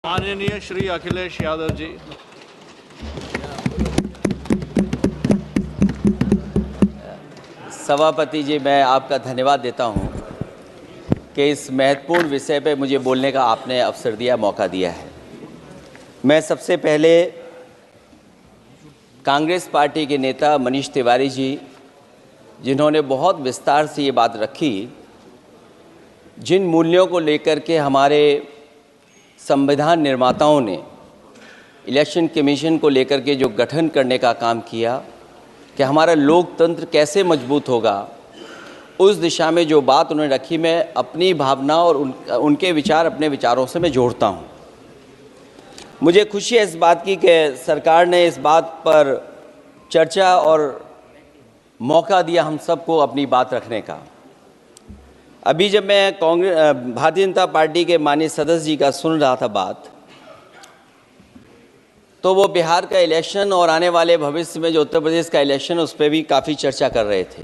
माननीय श्री अखिलेश यादव जी। सभापति जी, मैं आपका धन्यवाद देता हूं कि इस महत्वपूर्ण विषय पे मुझे बोलने का आपने अवसर दिया, मौका दिया है। मैं सबसे पहले कांग्रेस पार्टी के नेता मनीष तिवारी जी, जिन्होंने बहुत विस्तार से ये बात रखी, जिन मूल्यों को लेकर के हमारे संविधान निर्माताओं ने इलेक्शन कमीशन को लेकर के जो गठन करने का काम किया कि हमारा लोकतंत्र कैसे मजबूत होगा, उस दिशा में जो बात उन्होंने रखी, मैं अपनी भावना और उनके विचार अपने विचारों से मैं जोड़ता हूं। मुझे खुशी है इस बात की कि सरकार ने इस बात पर चर्चा और मौका दिया हम सबको अपनी बात रखने का। अभी जब मैं भारतीय जनता पार्टी के माननीय सदस्य जी का सुन रहा था बात, तो वो बिहार का इलेक्शन और आने वाले भविष्य में जो उत्तर प्रदेश का इलेक्शन, उस पर भी काफ़ी चर्चा कर रहे थे।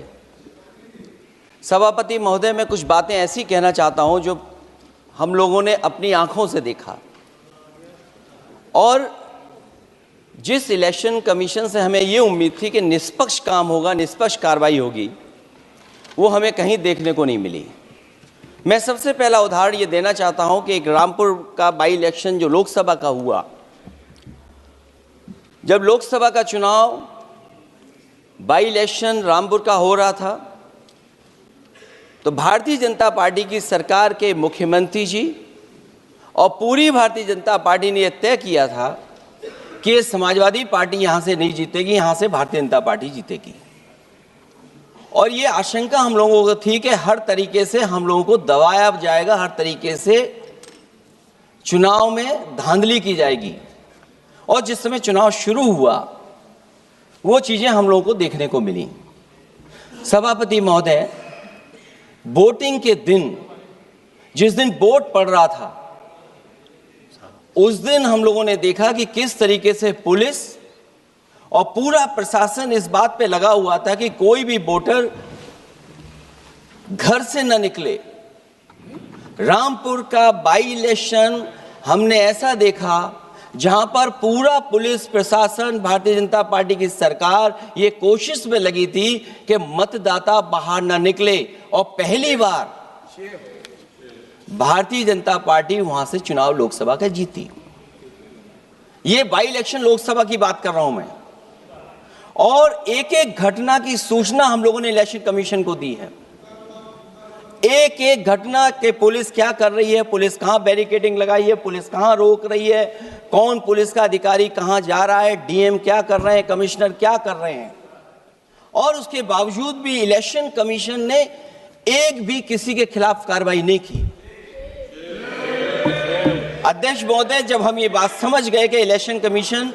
सभापति महोदय, मैं कुछ बातें ऐसी कहना चाहता हूं जो हम लोगों ने अपनी आंखों से देखा, और जिस इलेक्शन कमीशन से हमें ये उम्मीद थी कि निष्पक्ष काम होगा, निष्पक्ष कार्रवाई होगी, वो हमें कहीं देखने को नहीं मिली। मैं सबसे पहला उदाहरण ये देना चाहता हूं कि एक रामपुर का बाई इलेक्शन जो लोकसभा का हुआ, जब लोकसभा का चुनाव बाई इलेक्शन रामपुर का हो रहा था, तो भारतीय जनता पार्टी की सरकार के मुख्यमंत्री जी और पूरी भारतीय जनता पार्टी ने यह तय किया था कि समाजवादी पार्टी यहां से नहीं जीतेगी, यहां से भारतीय जनता पार्टी जीतेगी। और ये आशंका हम लोगों को थी कि हर तरीके से हम लोगों को दबाया जाएगा, हर तरीके से चुनाव में धांधली की जाएगी। और जिस समय चुनाव शुरू हुआ, वो चीजें हम लोगों को देखने को मिली। सभापति महोदय, वोटिंग के दिन, जिस दिन वोट पड़ रहा था, उस दिन हम लोगों ने देखा कि किस तरीके से पुलिस और पूरा प्रशासन इस बात पे लगा हुआ था कि कोई भी वोटर घर से न निकले। रामपुर का बाई इलेक्शन हमने ऐसा देखा जहां पर पूरा पुलिस प्रशासन, भारतीय जनता पार्टी की सरकार ये कोशिश में लगी थी कि मतदाता बाहर न निकले, और पहली बार भारतीय जनता पार्टी वहां से चुनाव लोकसभा का जीती। ये बाई इलेक्शन लोकसभा की बात कर रहा हूं मैं। और एक एक घटना की सूचना हम लोगों ने इलेक्शन कमीशन को दी है। एक एक घटना के पुलिस क्या कर रही है, पुलिस कहां बैरिकेडिंग लगाई है, पुलिस कहां रोक रही है, कौन पुलिस का अधिकारी कहां जा रहा है, डीएम क्या कर रहे हैं, कमिश्नर क्या कर रहे हैं। और उसके बावजूद भी इलेक्शन कमीशन ने एक भी किसी के खिलाफ कार्रवाई नहीं की। अध्यक्ष महोदय, जब हम ये बात समझ गए कि इलेक्शन कमीशन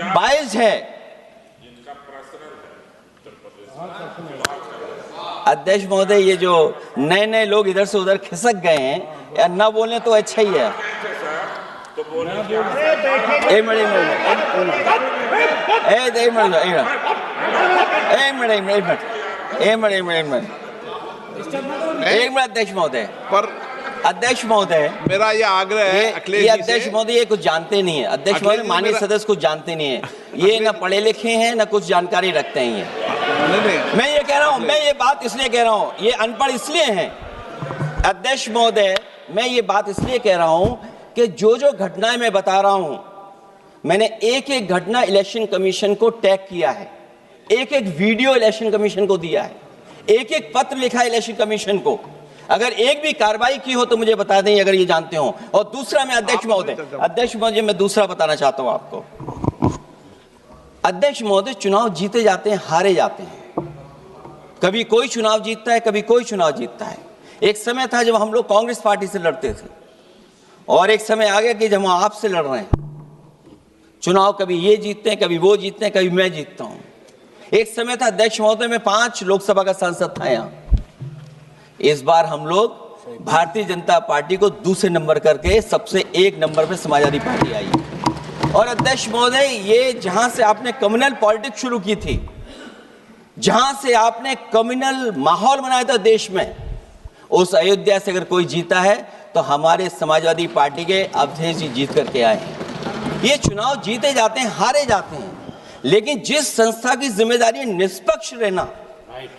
बायस्ड है, अध्यक्ष महोदय, ये जो नए नए लोग इधर से उधर खिसक गए हैं, या ना बोले तो अच्छा ही है। अध्यक्ष महोदय, पर अध्यक्ष महोदय, मेरा ये आग्रह है अखिलेश जी से। अध्यक्ष महोदय ये कुछ जानते नहीं है। अध्यक्ष महोदय, माननीय सदस्य कुछ जानते नहीं है, ये ना पढ़े लिखे हैं ना कुछ जानकारी रखते हैं। ये मैं ये कह रहा हूं, मैं ये बात इसलिए कह रहा हूं, ये अनपढ़ इसलिए हैं। अध्यक्ष महोदय, मैं ये बात इसलिए कह रहा हूं कि जो जो घटनाएं मैं बता रहा हूं, मैंने एक एक घटना इलेक्शन कमीशन को टैग किया है, एक एक वीडियो इलेक्शन कमीशन को दिया है, एक एक पत्र लिखा है इलेक्शन कमीशन को। अगर एक भी कार्रवाई की हो तो मुझे बता दें, अगर ये जानते हो। और दूसरा, मैं अध्यक्ष महोदय, मैं दूसरा बताना चाहता हूं आपको। अध्यक्ष महोदय, चुनाव जीते जाते हैं, हारे जाते हैं। कभी कोई चुनाव जीतता है, कभी कोई चुनाव जीतता है। एक समय था जब हम लोग कांग्रेस पार्टी से लड़ते थे, और एक समय आ गया कि जब हम आपसे लड़ रहे हैं। चुनाव कभी ये जीतते हैं, कभी वो जीतते हैं, कभी मैं जीतता हूं। एक समय था अध्यक्ष महोदय, मैं 5 लोकसभा का सांसद था यहां। इस बार हम लोग भारतीय जनता पार्टी को दूसरे नंबर करके सबसे 1 नंबर पे समाजवादी पार्टी आई। और अध्यक्ष महोदय, ये जहां से आपने कम्युनल पॉलिटिक्स शुरू की थी, जहां से आपने कम्युनल माहौल बनाया था देश में, उस अयोध्या से अगर कोई जीता है तो हमारे समाजवादी पार्टी के अवधेश जी जीत करके आए हैं। ये चुनाव जीते जाते हैं, हारे जाते हैं, लेकिन जिस संस्था की जिम्मेदारी निष्पक्ष रहना,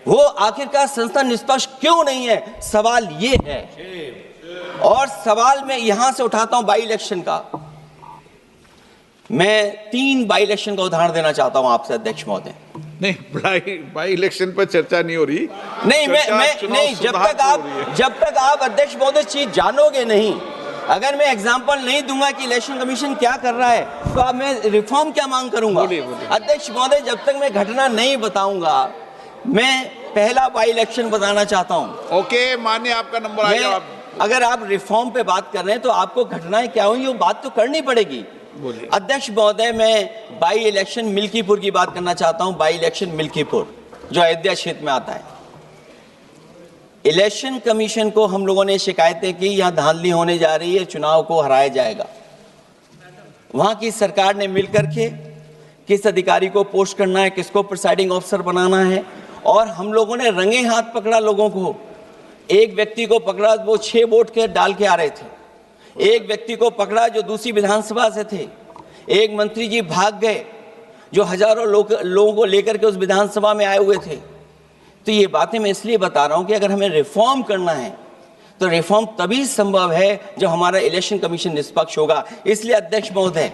वो आखिरकार संस्था निष्पक्ष क्यों नहीं है, सवाल ये है। और सवाल मैं यहां से उठाता हूं बाई इलेक्शन का। मैं 3 बाई इलेक्शन का उदाहरण देना चाहता हूं आपसे अध्यक्ष महोदय। नहीं, बाई इलेक्शन पर चर्चा नहीं हो रही। नहीं, मैं जब तक आप अध्यक्ष महोदय चीज जानोगे नहीं, अगर मैं एग्जांपल नहीं दूंगा कि इलेक्शन कमीशन क्या कर रहा है, तो अब मैं रिफॉर्म क्या मांग करूंगा। अध्यक्ष महोदय, जब तक मैं घटना नहीं बताऊंगा, मैं पहला बाई इलेक्शन बताना चाहता हूं। ओके, मानिए आपका नंबर आ गया। अगर आप रिफॉर्म पे बात कर रहे हैं तो आपको घटनाएं क्या हुई वो बात तो करनी पड़ेगी। अध्यक्ष महोदय, मैं बाई इलेक्शन मिल्कीपुर की बात करना चाहता हूं। बाई इलेक्शन मिल्कीपुर जो अयोध्या क्षेत्र में आता है, इलेक्शन कमीशन को हम लोगों ने शिकायतें की, यहां धांधली होने जा रही है, चुनाव को हराया जाएगा। वहां की सरकार ने मिलकर के किस अधिकारी को पोस्ट करना है, किसको प्रिसाइडिंग ऑफिसर बनाना है, और हम लोगों ने रंगे हाथ पकड़ा लोगों को। एक व्यक्ति को पकड़ा, वो 6 वोट के डाल के आ रहे थे। एक व्यक्ति को पकड़ा जो दूसरी विधानसभा से थे। एक मंत्री जी भाग गए जो हजारों लोगों को लेकर के उस विधानसभा में आए हुए थे। तो ये बातें मैं इसलिए बता रहा हूं कि अगर हमें रिफॉर्म करना है तो रिफॉर्म तभी संभव है जब हमारा इलेक्शन कमीशन निष्पक्ष होगा। इसलिए अध्यक्ष महोदय,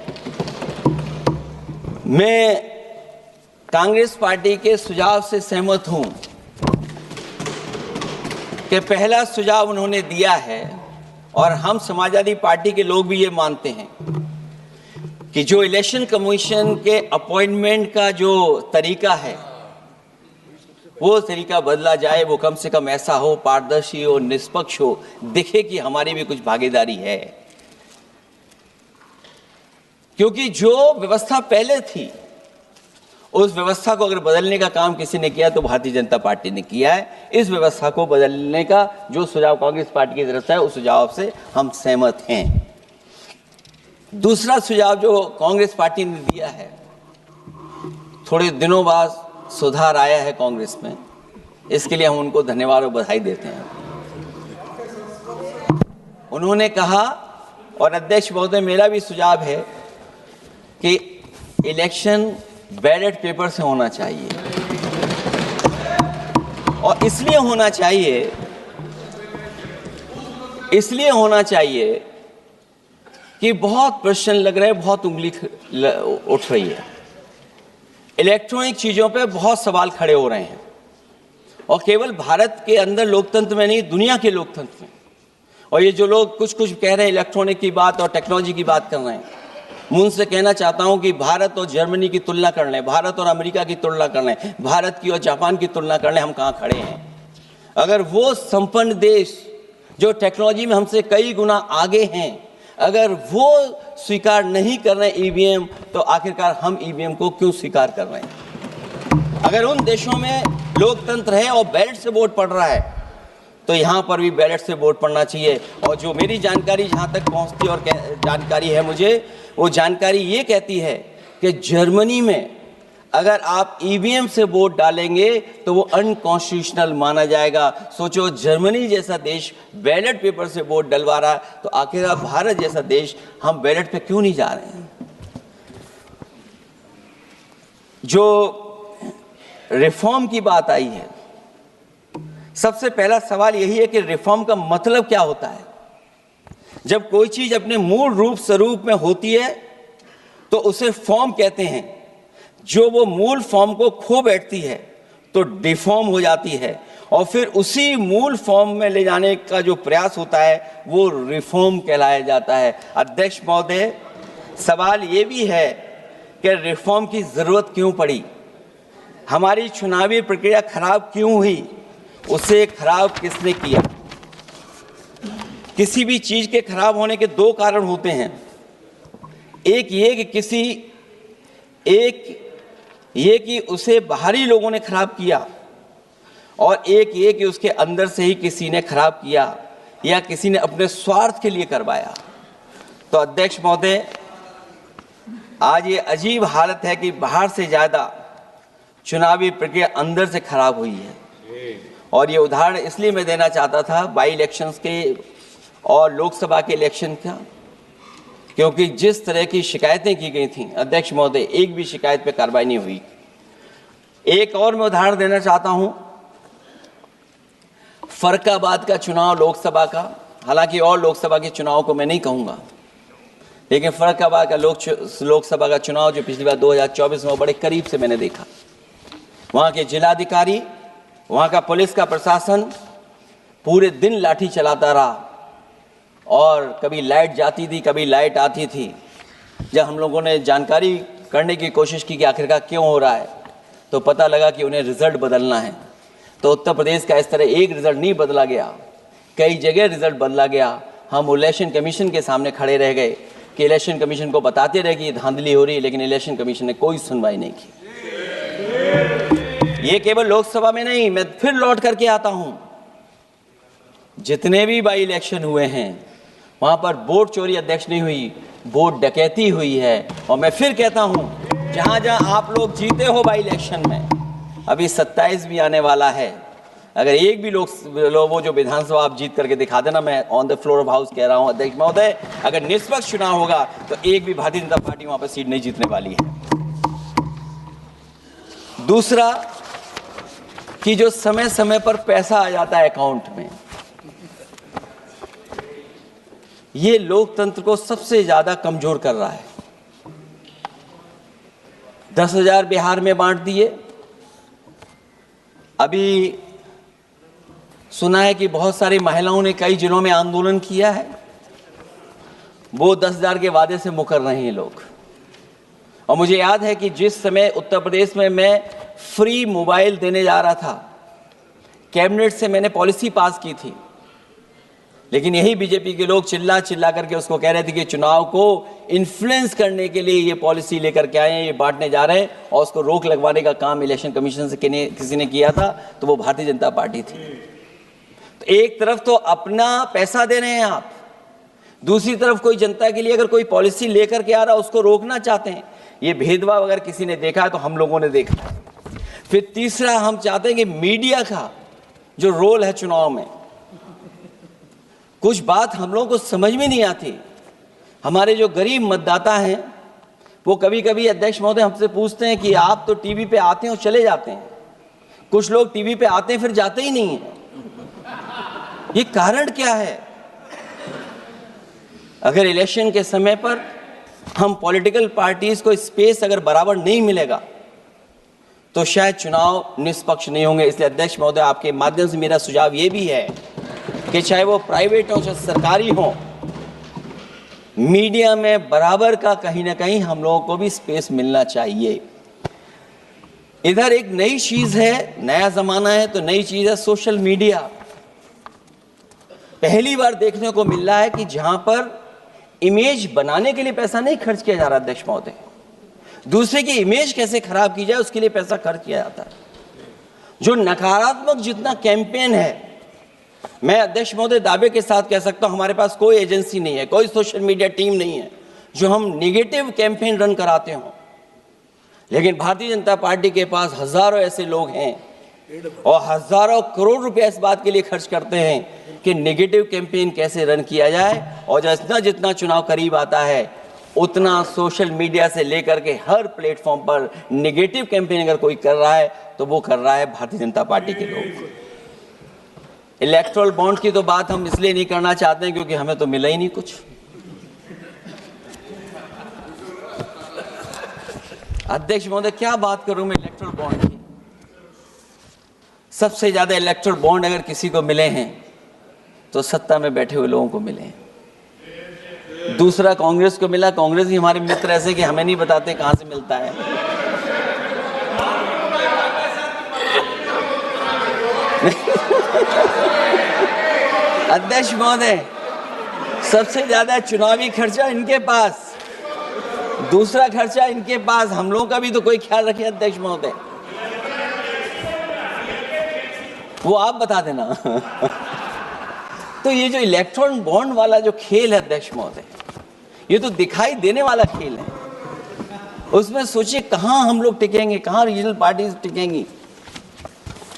मैं कांग्रेस पार्टी के सुझाव से सहमत हूं कि पहला सुझाव उन्होंने दिया है, और हम समाजवादी पार्टी के लोग भी ये मानते हैं कि जो इलेक्शन कमीशन के अपॉइंटमेंट का जो तरीका है वो तरीका बदला जाए। वो कम से कम ऐसा हो, पारदर्शी हो, निष्पक्ष हो, दिखे कि हमारी भी कुछ भागीदारी है। क्योंकि जो व्यवस्था पहले थी उस व्यवस्था को अगर बदलने का काम किसी ने किया तो भारतीय जनता पार्टी ने किया है। इस व्यवस्था को बदलने का जो सुझाव कांग्रेस पार्टी की तरफ से है उस सुझाव से हम सहमत हैं। दूसरा सुझाव जो कांग्रेस पार्टी ने दिया है, थोड़े दिनों बाद सुधार आया है कांग्रेस में, इसके लिए हम उनको धन्यवाद और बधाई देते हैं। उन्होंने कहा, और अध्यक्ष महोदय मेरा भी सुझाव है कि इलेक्शन बैलेट पेपर से होना चाहिए। और इसलिए होना चाहिए कि बहुत प्रश्न लग रहे हैं, बहुत उंगली उठ रही है, इलेक्ट्रॉनिक चीजों पे बहुत सवाल खड़े हो रहे हैं, और केवल भारत के अंदर लोकतंत्र में नहीं, दुनिया के लोकतंत्र में। और ये जो लोग कुछ कह रहे हैं इलेक्ट्रॉनिक की बात और टेक्नोलॉजी की बात कर रहे हैं, मैं उनसे कहना चाहता हूं कि भारत और जर्मनी की तुलना कर लें, भारत और अमेरिका की तुलना कर लें, भारत की और जापान की तुलना कर लें, हम कहां खड़े हैं। अगर वो संपन्न देश जो टेक्नोलॉजी में हमसे कई गुना आगे हैं, अगर वो स्वीकार नहीं कर रहे ईवीएम, तो आखिरकार हम ईवीएम को क्यों स्वीकार कर रहे हैं। अगर उन देशों में लोकतंत्र है और बैलेट से वोट पड़ रहा है, तो यहाँ पर भी बैलेट से वोट पड़ना चाहिए। और जो मेरी जानकारी जहाँ तक पहुँचती और जानकारी है मुझे, वो जानकारी ये कहती है कि जर्मनी में अगर आप ईवीएम से वोट डालेंगे तो वो अनकॉन्स्टिट्यूशनल माना जाएगा। सोचो, जर्मनी जैसा देश बैलेट पेपर से वोट डलवा रहा है, तो आखिर भारत जैसा देश हम बैलेट पे क्यों नहीं जा रहे हैं। जो रिफॉर्म की बात आई है, सबसे पहला सवाल यही है कि रिफॉर्म का मतलब क्या होता है। जब कोई चीज अपने मूल रूप स्वरूप में होती है तो उसे फॉर्म कहते हैं। जो वो मूल फॉर्म को खो बैठती है तो डिफॉर्म हो जाती है, और फिर उसी मूल फॉर्म में ले जाने का जो प्रयास होता है वो रिफॉर्म कहलाया जाता है। अध्यक्ष महोदय, सवाल ये भी है कि रिफॉर्म की जरूरत क्यों पड़ी, हमारी चुनावी प्रक्रिया खराब क्यों हुई, उसे खराब किसने किया। किसी भी चीज के खराब होने के 2 कारण होते हैं। एक ये कि उसे बाहरी लोगों ने खराब किया, और एक ये कि उसके अंदर से ही किसी ने खराब किया या किसी ने अपने स्वार्थ के लिए करवाया। तो अध्यक्ष महोदय, आज ये अजीब हालत है कि बाहर से ज्यादा चुनावी प्रक्रिया अंदर से खराब हुई है। और ये उदाहरण इसलिए मैं देना चाहता था बाई इलेक्शंस के और लोकसभा के इलेक्शन का, क्योंकि जिस तरह की शिकायतें की गई थीं अध्यक्ष महोदय, एक भी शिकायत पे कार्रवाई नहीं हुई। एक और मैं उदाहरण देना चाहता हूं, फर्रुखाबाद का चुनाव लोकसभा का, हालांकि और लोकसभा के चुनाव को मैं नहीं कहूंगा, लेकिन फर्रुखाबाद का लोकसभा का चुनाव जो पिछली बार 2024 में बड़े करीब से मैंने देखा, वहां के जिलाधिकारी, वहां का पुलिस का प्रशासन पूरे दिन लाठी चलाता रहा और कभी लाइट जाती थी, कभी लाइट आती थी। जब हम लोगों ने जानकारी करने की कोशिश की कि आखिरकार क्यों हो रहा है, तो पता लगा कि उन्हें रिजल्ट बदलना है। तो उत्तर प्रदेश का इस तरह एक रिजल्ट नहीं बदला गया, कई जगह रिजल्ट बदला गया। हम इलेक्शन कमीशन के सामने खड़े रह गए कि इलेक्शन कमीशन को बताते रहे कि धांधली हो रही है, लेकिन इलेक्शन कमीशन ने कोई सुनवाई नहीं की। ये केवल लोकसभा में नहीं, मैं फिर लौट करके आता हूं, जितने भी बाई इलेक्शन हुए हैं वहां पर वोट चोरी अध्यक्ष नहीं हुई, वोट डकैती हुई है। और मैं फिर कहता हूं, जहां जहां आप लोग जीते हो बाई इलेक्शन में, अभी 27 भी आने वाला है, अगर एक भी लोग वो जो विधानसभा आप जीत करके दिखा देना, मैं on the floor of house कह रहा हूं अध्यक्ष महोदय, अगर निष्पक्ष चुनाव होगा तो एक भी भारतीय जनता पार्टी वहां पर सीट नहीं जीतने वाली है। दूसरा कि जो समय समय पर पैसा आ जाता है अकाउंट में, ये लोकतंत्र को सबसे ज्यादा कमजोर कर रहा है। 10,000 बिहार में बांट दिए। अभी सुना है कि बहुत सारी महिलाओं ने कई जिलों में आंदोलन किया है, वो 10,000 के वादे से मुकर रहे हैं लोग। और मुझे याद है कि जिस समय उत्तर प्रदेश में मैं फ्री मोबाइल देने जा रहा था, कैबिनेट से मैंने पॉलिसी पास की थी, लेकिन यही बीजेपी के लोग चिल्ला चिल्ला करके उसको कह रहे थे कि चुनाव को इन्फ्लुएंस करने के लिए ये पॉलिसी लेकर के आए हैं, ये बांटने जा रहे हैं, और उसको रोक लगवाने का काम इलेक्शन कमीशन से किसी ने किया था, तो वो भारतीय जनता पार्टी थी। तो एक तरफ तो अपना पैसा दे रहे हैं आप, दूसरी तरफ कोई जनता के लिए अगर कोई पॉलिसी लेकर के आ रहा है उसको रोकना चाहते हैं। ये भेदभाव अगर किसी ने देखा है तो हम लोगों ने देखा है। फिर तीसरा, हम चाहते हैं कि मीडिया का जो रोल है चुनाव में, कुछ बात हम लोगों को समझ में नहीं आती। हमारे जो गरीब मतदाता हैं वो कभी कभी अध्यक्ष महोदय हमसे पूछते हैं कि आप तो टीवी पे आते हैं और चले जाते हैं, कुछ लोग टीवी पे आते हैं फिर जाते ही नहीं हैं, ये कारण क्या है? अगर इलेक्शन के समय पर हम पॉलिटिकल पार्टीज को स्पेस अगर बराबर नहीं मिलेगा तो शायद चुनाव निष्पक्ष नहीं होंगे। इसलिए अध्यक्ष महोदय, आपके माध्यम से मेरा सुझाव ये भी है कि चाहे वो प्राइवेट हो चाहे सरकारी हो, मीडिया में बराबर का कहीं ना कहीं हम लोगों को भी स्पेस मिलना चाहिए। इधर एक नई चीज है, नया जमाना है, तो नई चीज है सोशल मीडिया। पहली बार देखने को मिल रहा है कि जहां पर इमेज बनाने के लिए पैसा नहीं खर्च किया जा रहा अध्यक्ष महोदय, दूसरे की इमेज कैसे खराब की जाए उसके लिए पैसा खर्च किया जाता है। जो नकारात्मक जितना कैंपेन है, मैं अध्यक्ष महोदय दावे के साथ कह सकता हूं, हमारे पास कोई एजेंसी नहीं है, कोई सोशल मीडिया टीम नहीं है जो हम नेगेटिव कैंपेन रन कराते हो, लेकिन भारतीय जनता पार्टी के पास हजारों ऐसे लोग हैं और हजारों करोड़ रुपए इस बात के लिए खर्च करते हैं कि नेगेटिव कैंपेन कैसे रन किया जाए। और जितना जितना चुनाव करीब आता है उतना सोशल मीडिया से लेकर के हर प्लेटफॉर्म पर नेगेटिव कैंपेन अगर कोई कर रहा है तो वो कर रहा है भारतीय जनता पार्टी के लोग। इलेक्टोरल बॉन्ड की तो बात हम इसलिए नहीं करना चाहते हैं क्योंकि हमें तो मिला ही नहीं कुछ। अध्यक्ष महोदय, क्या बात करूं मैं इलेक्टोरल बॉन्ड की? सबसे ज्यादा इलेक्टोरल बॉन्ड अगर किसी को मिले हैं तो सत्ता में बैठे हुए लोगों को मिले हैं। दूसरा कांग्रेस को मिला, कांग्रेस ही हमारे मित्र ऐसे कि हमें नहीं बताते कहां से मिलता है। अध्यक्ष महोदय, सबसे ज्यादा चुनावी खर्चा इनके पास, दूसरा खर्चा इनके पास, हम लोगों का भी तो कोई ख्याल रखे अध्यक्ष महोदय, वो आप बता देना। तो ये जो इलेक्ट्रॉन बॉन्ड वाला जो खेल है अध्यक्ष महोदय, ये तो दिखाई देने वाला खेल है। उसमें सोचिए कहां हम लोग टिकेंगे, कहां रीजनल पार्टीज टिकेंगी।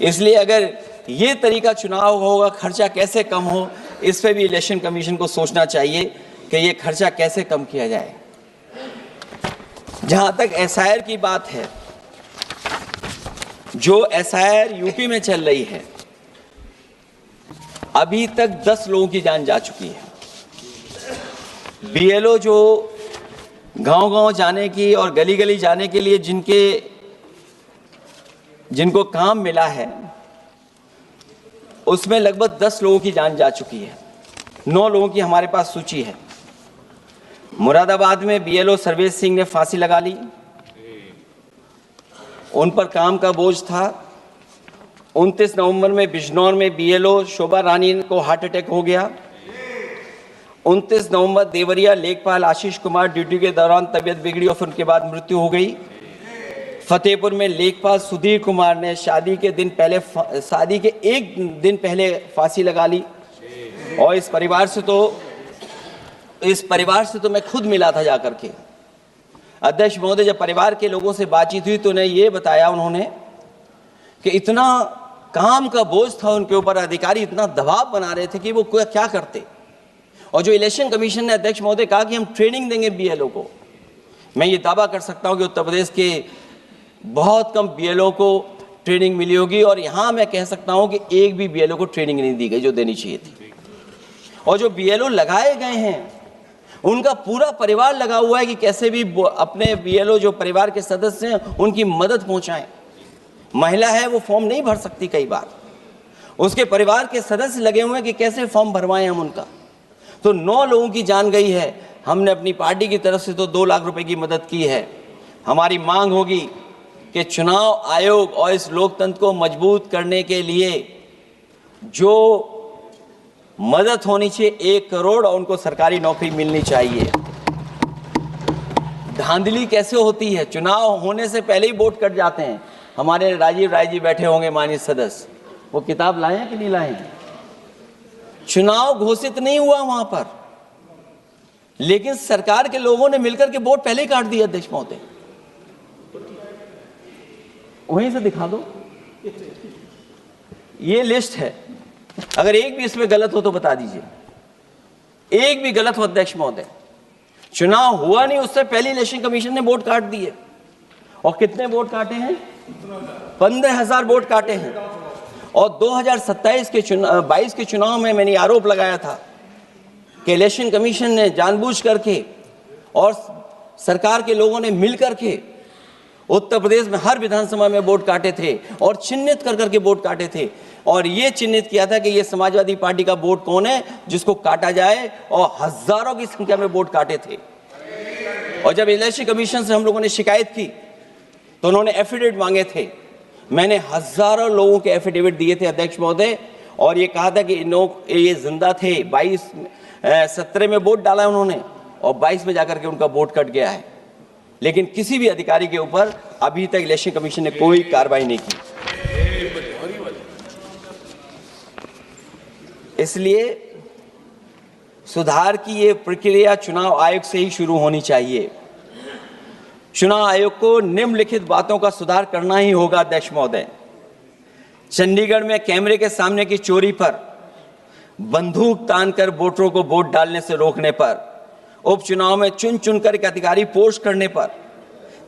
इसलिए अगर ये तरीका चुनाव होगा, खर्चा कैसे कम हो, इस पे भी इलेक्शन कमीशन को सोचना चाहिए कि ये खर्चा कैसे कम किया जाए। जहां तक एसआईआर की बात है, जो एसआईआर यूपी में चल रही है, अभी तक 10 लोगों की जान जा चुकी है। बीएलओ जो गांव-गांव जाने की और गली-गली जाने के लिए जिनको काम मिला है, उसमें लगभग 10 लोगों की जान जा चुकी है। 9 लोगों की हमारे पास सूची है। मुरादाबाद में बीएलओ सर्वेश सिंह ने फांसी लगा ली, उन पर काम का बोझ था। 29 नवंबर में बिजनौर में बीएलओ शोभा रानी को हार्ट अटैक हो गया। 29 नवंबर देवरिया लेखपाल आशीष कुमार ड्यूटी के दौरान तबीयत बिगड़ी और फिर उनके बाद मृत्यु हो गई। फतेहपुर में लेखपाल सुधीर कुमार ने शादी के एक दिन पहले फांसी लगा ली। और इस परिवार से तो मैं खुद मिला था जाकर के। अध्यक्ष महोदय, जब परिवार के लोगों से बातचीत हुई तो उन्हें ये बताया उन्होंने कि इतना काम का बोझ था उनके ऊपर, अधिकारी इतना दबाव बना रहे थे कि वो क्या करते। और जो इलेक्शन कमीशन ने अध्यक्ष महोदय कहा कि हम ट्रेनिंग देंगे बीएलओ को, मैं ये दावा कर सकता हूं कि उत्तर प्रदेश के बहुत कम बीएलओ को ट्रेनिंग मिली होगी। और यहां मैं कह सकता हूं कि एक भी बीएलओ को ट्रेनिंग नहीं दी गई जो देनी चाहिए थी। और जो बीएलओ लगाए गए हैं, उनका पूरा परिवार लगा हुआ है कि कैसे भी अपने बीएलओ जो परिवार के सदस्य हैं उनकी मदद पहुंचाएं। महिला है, वो फॉर्म नहीं भर सकती, कई बार उसके परिवार के सदस्य लगे हुए हैं कि कैसे फॉर्म भरवाएं हम उनका। तो 9 लोगों की जान गई है। हमने अपनी पार्टी की तरफ से तो 2 लाख रुपए की मदद की है। हमारी मांग होगी कि चुनाव आयोग और इस लोकतंत्र को मजबूत करने के लिए जो मदद होनी चाहिए 1 करोड़, और उनको सरकारी नौकरी मिलनी चाहिए। धांधली कैसे होती है, चुनाव होने से पहले ही वोट कट जाते हैं। हमारे राजीव राय जी बैठे होंगे माननीय सदस्य, वो किताब लाए हैं कि नहीं लाए हैं? चुनाव घोषित नहीं हुआ वहां पर, लेकिन सरकार के लोगों ने मिलकर के वोट पहले ही काट दिया। अध्यक्ष महोदय, वहीं से दिखा दो, ये लिस्ट है। अगर एक भी इसमें गलत हो तो बता दीजिए, एक भी गलत हो अध्यक्ष महोदय। चुनाव हुआ नहीं, उससे पहले इलेक्शन कमीशन ने वोट काट दिए। और कितने वोट काटे हैं? 15,000 वोट काटे हैं। और 2027 के 22 के चुनाव में मैंने आरोप लगाया था कि इलेक्शन कमीशन ने जानबूझ करके और सरकार के लोगों ने मिल करके उत्तर प्रदेश में हर विधानसभा में वोट काटे थे और चिन्हित कर करके वोट काटे थे। और ये चिन्हित किया था कि ये समाजवादी पार्टी का वोट कौन है जिसको काटा जाए, और हजारों की संख्या में वोट काटे थे। और जब इलेक्शन कमीशन से हम लोगों ने शिकायत की तो उन्होंने एफिडेविट मांगे थे। मैंने हजारों लोगों के एफिडेविट दिए थे अध्यक्ष महोदय, और ये कहा था कि ये जिंदा थे। 17 में वोट डाला उन्होंने और 22 में जाकर के उनका वोट कट गया है। लेकिन किसी भी अधिकारी के ऊपर अभी तक इलेक्शन कमीशन ने कोई कार्रवाई नहीं की। इसलिए सुधार की ये प्रक्रिया चुनाव आयोग से ही शुरू होनी चाहिए। चुनाव आयोग को निम्नलिखित बातों का सुधार करना ही होगा अध्यक्ष महोदय। चंडीगढ़ में कैमरे के सामने की चोरी पर, बंदूक तानकर वोटरों को वोट डालने से रोकने पर, उपचुनाव में चुन चुनकर एक अधिकारी पोस्ट करने पर,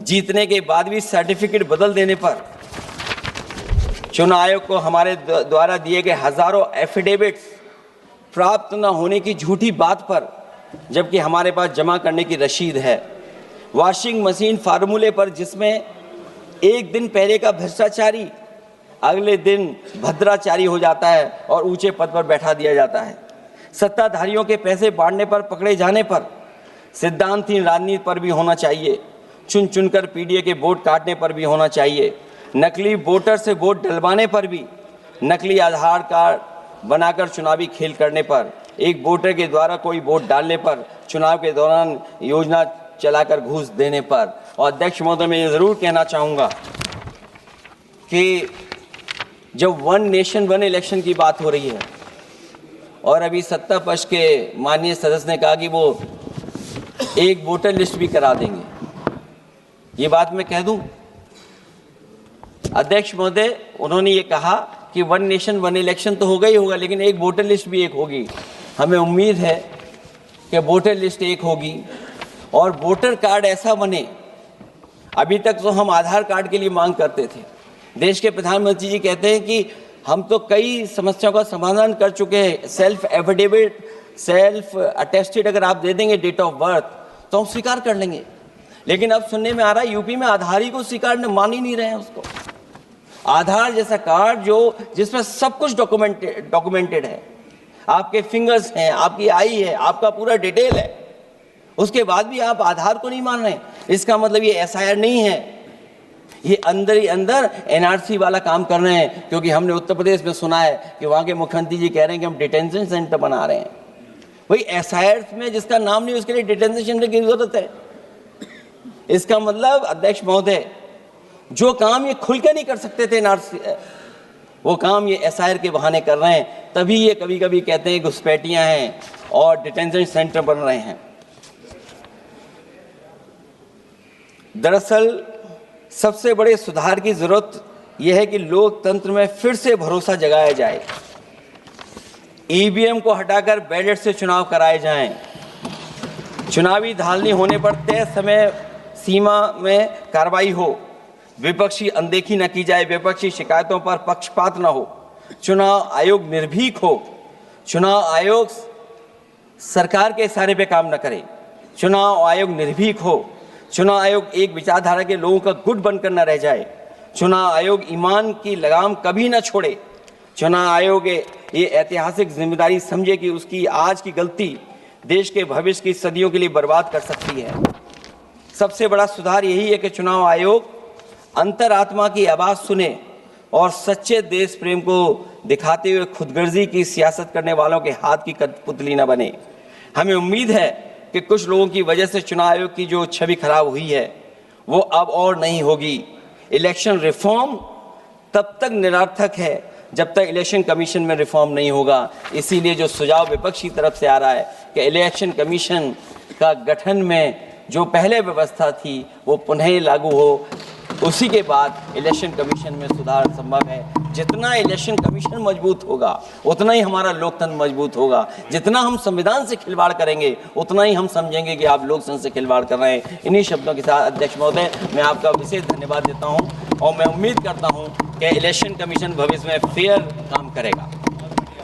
जीतने के बाद भी सर्टिफिकेट बदल देने पर, चुनाव आयोग को हमारे द्वारा दिए गए हजारों एफिडेविट्स प्राप्त न होने की झूठी बात पर, जबकि हमारे पास जमा करने की रसीद है, वॉशिंग मशीन फार्मूले पर जिसमें एक दिन पहले का भ्रष्टाचारी अगले दिन भद्राचारी हो जाता है और ऊंचे पद पर बैठा दिया जाता है, सत्ताधारियों के पैसे बांटने पर पकड़े जाने पर, सिद्धांतहीन राजनीति पर भी होना चाहिए, चुन चुनकर पीडीए के वोट काटने पर भी होना चाहिए, नकली वोटर से वोट डलवाने पर भी, नकली आधार कार्ड बनाकर चुनावी खेल करने पर, एक वोटर के द्वारा कोई वोट डालने पर, चुनाव के दौरान योजना चलाकर घूस देने पर। और अध्यक्ष महोदय, मैं ये जरूर कहना चाहूँगा कि जब 1 नेशन 1 इलेक्शन की बात हो रही है और अभी सत्ता पक्ष के माननीय सदस्य ने कहा कि वो एक वोटर लिस्ट भी करा देंगे, ये बात मैं कह दूं अध्यक्ष महोदय, उन्होंने ये कहा कि 1 नेशन 1 इलेक्शन तो होगा ही होगा, लेकिन एक वोटर लिस्ट भी एक होगी। हमें उम्मीद है कि वोटर लिस्ट एक होगी और वोटर कार्ड ऐसा बने। अभी तक तो हम आधार कार्ड के लिए मांग करते थे। देश के प्रधानमंत्री जी कहते हैं कि हम तो कई समस्याओं का समाधान कर चुके हैं। सेल्फ एफिडेविट, सेल्फ अटेस्टेड अगर आप दे देंगे डेट ऑफ बर्थ तो हम स्वीकार कर लेंगे। लेकिन अब सुनने में आ रहा है यूपी में आधार ही को स्वीकार मान ही नहीं रहे हैं उसको। आधार जैसा कार्ड जिसमें सब कुछ डॉक्यूमेंटेड है, आपके फिंगर्स हैं, आपकी आई है, आपका पूरा डिटेल है, उसके बाद भी आप आधार को नहीं मान रहे। इसका मतलब ये एसआईआर नहीं है, ये अंदर ही अंदर एनआरसी वाला काम कर रहे हैं। क्योंकि हमने उत्तर प्रदेश में सुना है कि वहाँ के मुख्यमंत्री जी कह रहे हैं कि हम डिटेंशन सेंटर बना रहे हैं। वही एसआईआर में जिसका नाम नहीं उसके लिए डिटेंशन सेंटर की जरूरत है। इसका मतलब अध्यक्ष महोदय, जो काम ये खुल के नहीं कर सकते थे एनआरसी, वो काम ये एसआईआर के बहाने कर रहे हैं। तभी ये कभी कभी कहते हैं घुसपैठियां हैं और डिटेंशन सेंटर बन रहे हैं। दरअसल सबसे बड़े सुधार की जरूरत यह है कि लोकतंत्र में फिर से भरोसा जगाया जाए। ईवीएम को हटाकर बैलेट से चुनाव कराए जाएं। चुनावी धांधली होने पर तय समय सीमा में कार्रवाई हो। विपक्षी अनदेखी न की जाए, विपक्षी शिकायतों पर पक्षपात न हो। चुनाव आयोग निर्भीक हो। चुनाव आयोग सरकार के इशारे पे काम न करे। चुनाव आयोग निर्भीक हो। चुनाव आयोग एक विचारधारा के लोगों का गुट बनकर न रह जाए। चुनाव आयोग ईमान की लगाम कभी न छोड़े। चुनाव आयोग ये ऐतिहासिक जिम्मेदारी समझे कि उसकी आज की गलती देश के भविष्य की सदियों के लिए बर्बाद कर सकती है। सबसे बड़ा सुधार यही है कि चुनाव आयोग अंतरात्मा की आवाज़ सुने और सच्चे देश प्रेम को दिखाते हुए खुदगर्जी की सियासत करने वालों के हाथ की कठपुतली न बने। हमें उम्मीद है कि कुछ लोगों की वजह से चुनाव आयोग की जो छवि खराब हुई है वो अब और नहीं होगी। इलेक्शन रिफॉर्म तब तक निरर्थक है जब तक इलेक्शन कमीशन में रिफॉर्म नहीं होगा। इसीलिए जो सुझाव विपक्ष की तरफ से आ रहा है कि इलेक्शन कमीशन का गठन में जो पहले व्यवस्था थी वो पुनः लागू हो, उसी के बाद इलेक्शन कमीशन में सुधार संभव है। जितना इलेक्शन कमीशन मजबूत होगा उतना ही हमारा लोकतंत्र मजबूत होगा। जितना हम संविधान से खिलवाड़ करेंगे उतना ही हम समझेंगे कि आप लोकतंत्र से खिलवाड़ कर रहे हैं। इन्हीं शब्दों के साथ अध्यक्ष महोदय मैं आपका विशेष धन्यवाद देता हूं और मैं उम्मीद करता हूं कि इलेक्शन कमीशन भविष्य में फेयर काम करेगा।